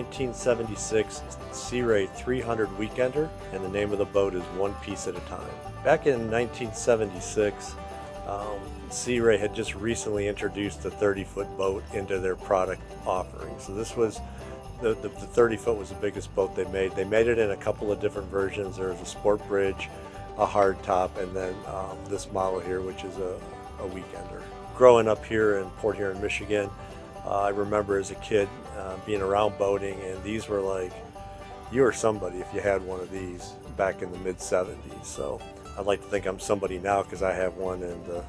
1976 Searay 300 Weekender, and the name of the boat is One Piece at a Time. Back in 1976, Searay had just recently introduced the 30-foot boat into their product offering. So this was the 30-foot was the biggest boat they made. They made it in a couple of different versions. There was a sport bridge, a hard top, and then this model here, which is a Weekender. Growing up here in Port Huron, Michigan, I remember as a kid being around boating, and these were like, you were somebody if you had one of these back in the mid-70s. So I'd like to think I'm somebody now because I have one in the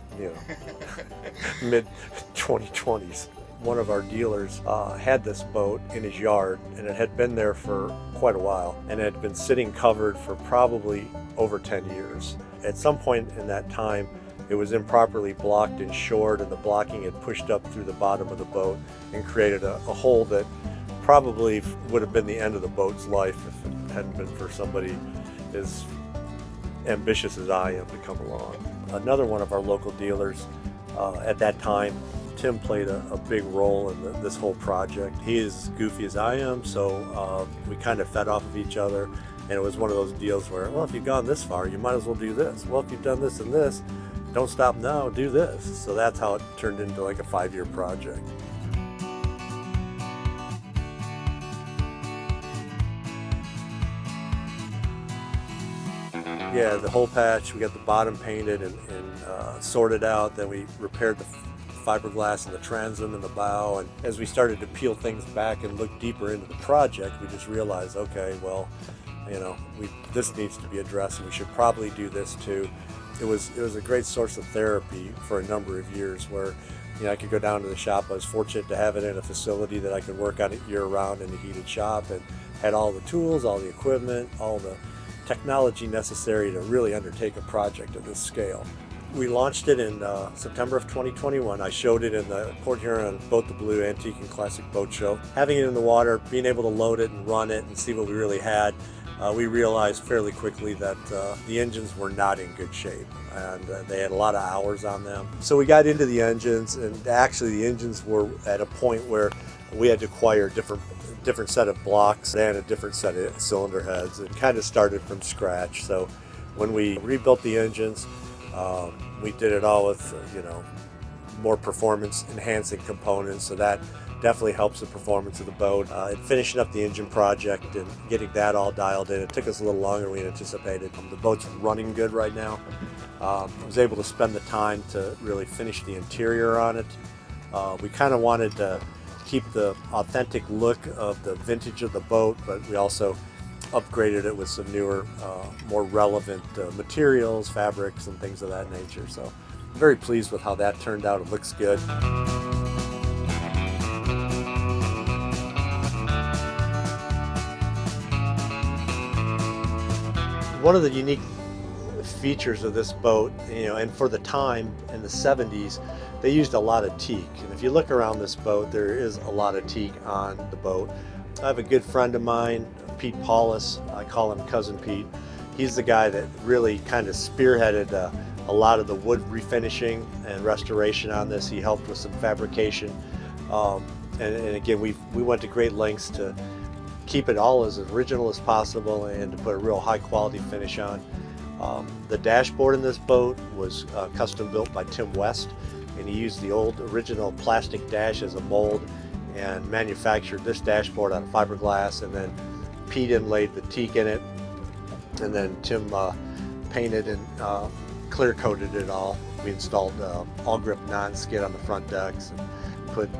mid-2020s. One of our dealers had this boat in his yard, and it had been there for quite a while, and it had been sitting covered for probably over 10 years. At some point in that time, it was improperly blocked and shored, and the blocking had pushed up through the bottom of the boat and created a hole that probably would have been the end of the boat's life if it hadn't been for somebody as ambitious as I am to come along. Another one of our local dealers at that time, Tim, played a big role in this whole project. He is as goofy as I am, so we kind of fed off of each other, and it was one of those deals where, well, if you've gone this far, you might as well do this. Well, if you've done this and this, don't stop now, do this. So that's how it turned into like a 5-year project. Yeah, the whole patch, we got the bottom painted and sorted out. Then we repaired the fiberglass and the transom and the bow. And as we started to peel things back and look deeper into the project, we just realized, okay, well, this needs to be addressed, and we should probably do this too. It was a great source of therapy for a number of years where, I could go down to the shop. I was fortunate to have it in a facility that I could work on it year-round in a heated shop, and had all the tools, all the equipment, all the technology necessary to really undertake a project of this scale. We launched it in September of 2021. I showed it in the Port Huron Boat the Blue Antique and Classic Boat Show. Having it in the water, being able to load it and run it and see what we really had, we realized fairly quickly that the engines were not in good shape, and they had a lot of hours on them. So we got into the engines, and actually the engines were at a point where we had to acquire a different set of blocks and a different set of cylinder heads, and kind of started from scratch. So when we rebuilt the engines, we did it all with more performance enhancing components, so that definitely helps the performance of the boat. Finishing up the engine project and getting that all dialed in, it took us a little longer than we anticipated. The boat's running good right now. I was able to spend the time to really finish the interior on it. We kind of wanted to keep the authentic look of the vintage of the boat, but we also upgraded it with some newer, more relevant materials, fabrics, and things of that nature. So I'm very pleased with how that turned out. It looks good. One of the unique features of this boat, and for the time in the 70s, they used a lot of teak. And if you look around this boat, there is a lot of teak on the boat. I have a good friend of mine, Pete Paulus. I call him Cousin Pete. He's the guy that really kind of spearheaded a lot of the wood refinishing and restoration on this. He helped with some fabrication. And again, we went to great lengths to keep it all as original as possible and to put a real high quality finish on. The dashboard in this boat was custom built by Tim West, and he used the old original plastic dash as a mold and manufactured this dashboard out of fiberglass, and then Pete inlaid the teak in it, and then Tim painted and clear coated it all. We installed all grip non-skid on the front decks and put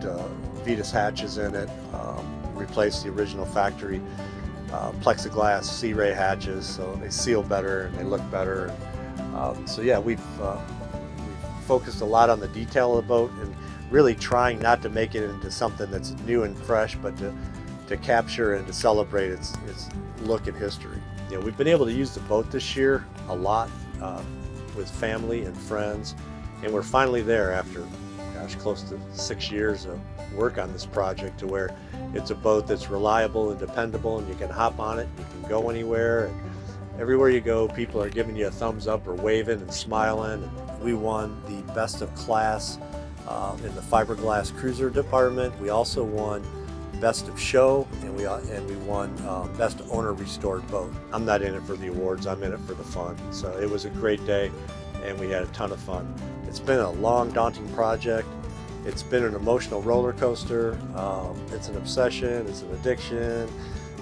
Vetus hatches in it, replaced the original factory plexiglass Searay hatches, so they seal better and they look better. So yeah, we've focused a lot on the detail of the boat and really trying not to make it into something that's new and fresh, but to capture and to celebrate its look and history. We've been able to use the boat this year a lot with family and friends, and we're finally there after, close to 6 years of work on this project, to where it's a boat that's reliable and dependable, and you can hop on it, you can go anywhere, and everywhere you go, people are giving you a thumbs up or waving and smiling. We won the best of class in the fiberglass cruiser department. We also won Best of Show, and we won Best Owner Restored Boat. I'm not in it for the awards, I'm in it for the fun. So it was a great day, and we had a ton of fun. It's been a long, daunting project. It's been an emotional roller coaster. It's an obsession, it's an addiction.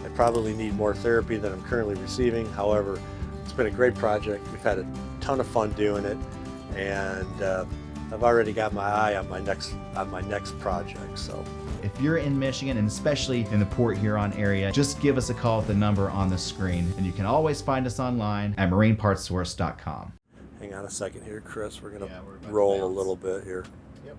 I probably need more therapy than I'm currently receiving. However, it's been a great project. We've had a ton of fun doing it, and I've already got my eye on my next project. So if you're in Michigan, and especially in the Port Huron area, just give us a call at the number on the screen, and you can always find us online at marinepartssource.com. Hang on a second here, Chris. We're gonna roll a little bit here. Yep.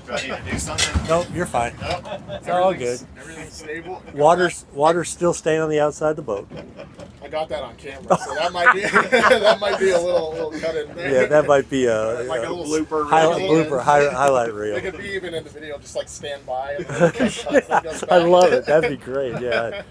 Do I need to do something? Nope, you're fine. Nope. It's all good. Everything's stable. Water's still staying on the outside of the boat. I got that on camera, so that might be that might be a little cut in there. Yeah, that might be a like a little blooper highlight reel. It could be even in the video, just like stand by. And I love it. That'd be great. Yeah.